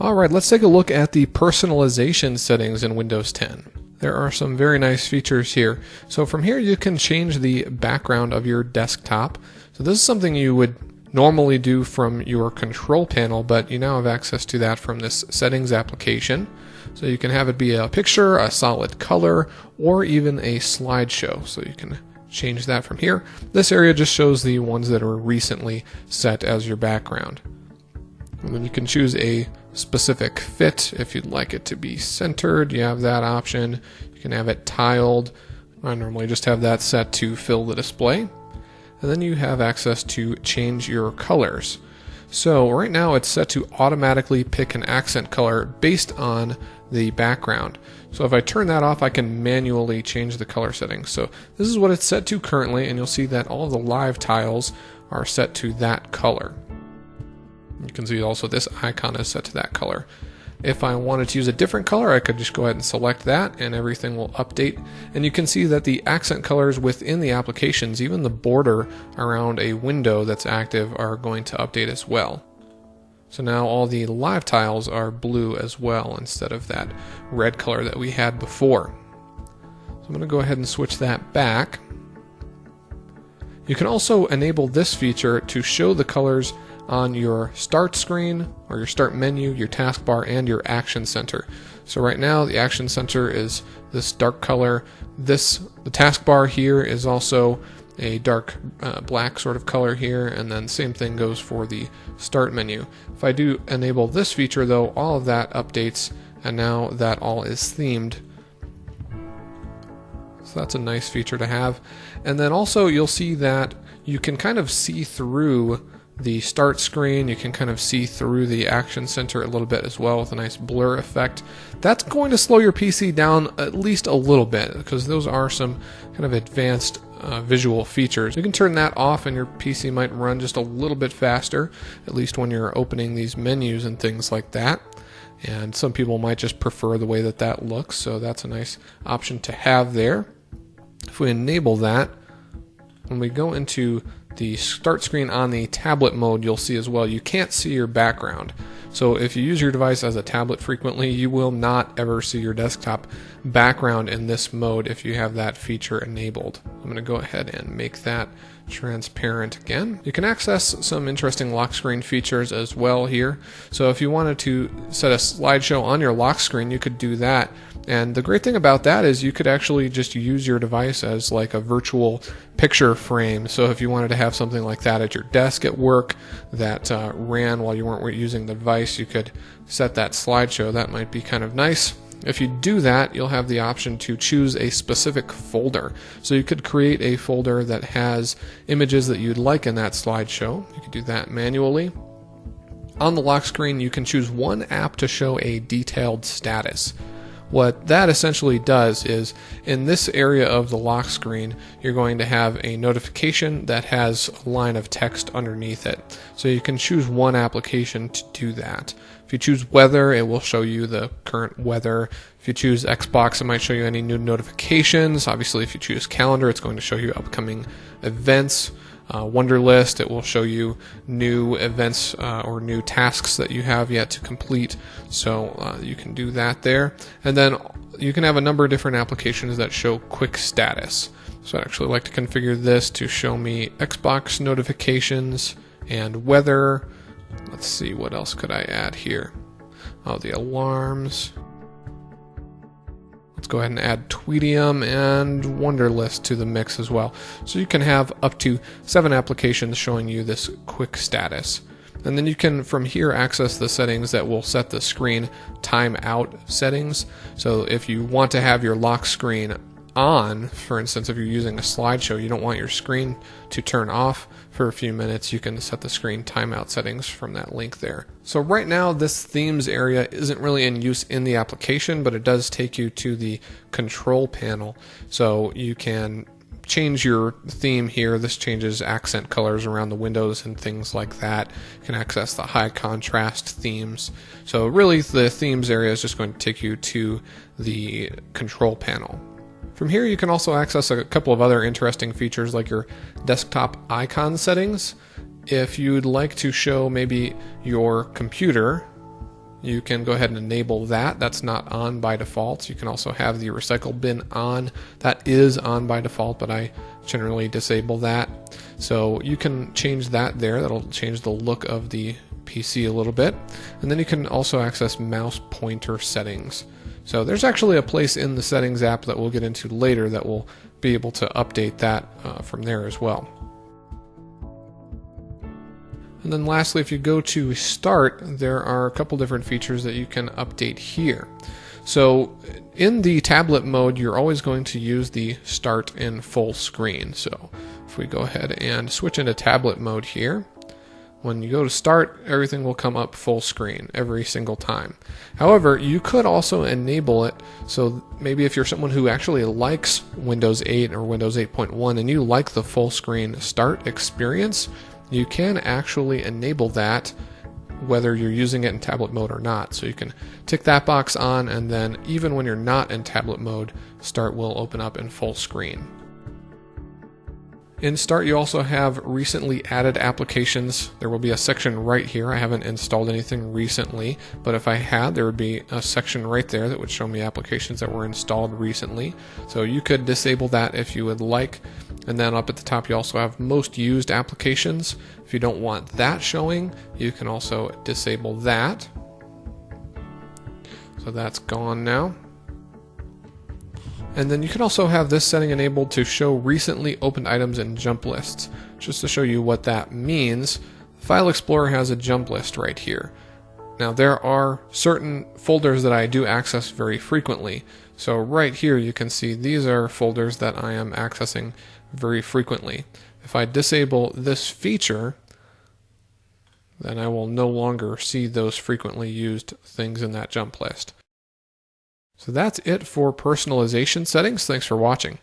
Alright, let's take a look at the personalization settings in Windows 10. There are some very nice features here. So from here you can change the background of your desktop. So this is something you would normally do from your control panel, but you now have access to that from this settings application. So you can have it be a picture, a solid color, or even a slideshow. So you can change that from here. This area just shows the ones that are recently set as your background. And then you can choose a specific fit. If you'd like it to be centered, you have that option. You can have it tiled. I normally just have that set to fill the display. And then you have access to change your colors. So right now it's set to automatically pick an accent color based on the background. So if I turn that off, I can manually change the color settings. So this is what it's set to currently, and you'll see that all of the live tiles are set to that color. You can see also this icon is set to that color. If I wanted to use a different color, I could just go ahead and select that and everything will update. And you can see that the accent colors within the applications, even the border around a window that's active, are going to update as well. So now all the live tiles are blue as well instead of that red color that we had before. So I'm going to go ahead and switch that back. You can also enable this feature to show the colors on your start screen or your start menu, your taskbar, and your action center. So right now the action center is this dark color. The taskbar here is also a dark black sort of color here, and then same thing goes for the start menu. If I do enable this feature though, all of that updates, and now that all is themed. So that's a nice feature to have. And then also you'll see that you can kind of see through the start screen. You can kind of see through the action center a little bit as well with a nice blur effect. That's going to slow your PC down at least a little bit because those are some kind of advanced visual features. You can turn that off and your PC might run just a little bit faster, at least when you're opening these menus and things like that. And some people might just prefer the way that that looks, so that's a nice option to have there. If we enable that, when we go into the start screen on the tablet mode, you'll see as well you can't see your background. So if you use your device as a tablet frequently, you will not ever see your desktop background in this mode if you have that feature enabled. I'm going to go ahead and make that transparent again. You can access some interesting lock screen features as well here. So if you wanted to set a slideshow on your lock screen, you could do that. And the great thing about that is you could actually just use your device as like a virtual picture frame. So if you wanted to have something like that at your desk at work that ran while you weren't using the device, you could set that slideshow. That might be kind of nice. If you do that, you'll have the option to choose a specific folder. So you could create a folder that has images that you'd like in that slideshow. You could do that manually. On the lock screen, you can choose one app to show a detailed status. What that essentially does is, in this area of the lock screen, you're going to have a notification that has a line of text underneath it. So you can choose one application to do that. If you choose weather, it will show you the current weather. If you choose Xbox, it might show you any new notifications. Obviously, if you choose calendar, it's going to show you upcoming events. Wunderlist, it will show you new events or new tasks that you have yet to complete, so you can do that there. And then you can have a number of different applications that show quick status. So I'd actually like to configure this to show me Xbox notifications and weather. Let's see, what else could I add here? Oh, the alarms. Let's go ahead and add Tweetium and Wunderlist to the mix as well. So you can have up to 7 applications showing you this quick status. And then you can, from here, access the settings that will set the screen timeout settings. So if you want to have your lock screen on, for instance, if you're using a slideshow, you don't want your screen to turn off for a few minutes, you can set the screen timeout settings from that link there. So right now this themes area isn't really in use in the application, but it does take you to the control panel. So you can change your theme here. This changes accent colors around the windows and things like that. You can access the high contrast themes. So really the themes area is just going to take you to the control panel. From here you can also access a couple of other interesting features like your desktop icon settings. If you'd like to show maybe your computer you can go ahead and enable that. That's not on by default. You can also have the recycle bin on. That is on by default, but I generally disable that. So you can change that there. That'll change the look of the PC a little bit. And then you can also access mouse pointer settings. So there's actually a place in the settings app that we'll get into later that will be able to update that from there as well. And then lastly, if you go to Start, there are a couple different features that you can update here. So in the tablet mode, you're always going to use the Start in full screen. So if we go ahead and switch into tablet mode here, when you go to Start, everything will come up full screen every single time. However, you could also enable it, so maybe if you're someone who actually likes Windows 8 or Windows 8.1 and you like the full screen Start experience, you can actually enable that whether you're using it in tablet mode or not. So you can tick that box on, and then even when you're not in tablet mode, Start will open up in full screen. In Start, you also have recently added applications. There will be a section right here. I haven't installed anything recently, but if I had, there would be a section right there that would show me applications that were installed recently. So you could disable that if you would like. And then up at the top, you also have most used applications. If you don't want that showing, you can also disable that. So that's gone now. And then you can also have this setting enabled to show recently opened items in jump lists. Just to show you what that means, File Explorer has a jump list right here. Now there are certain folders that I do access very frequently. So right here you can see these are folders that I am accessing very frequently. If I disable this feature, then I will no longer see those frequently used things in that jump list. So that's it for personalization settings. Thanks for watching.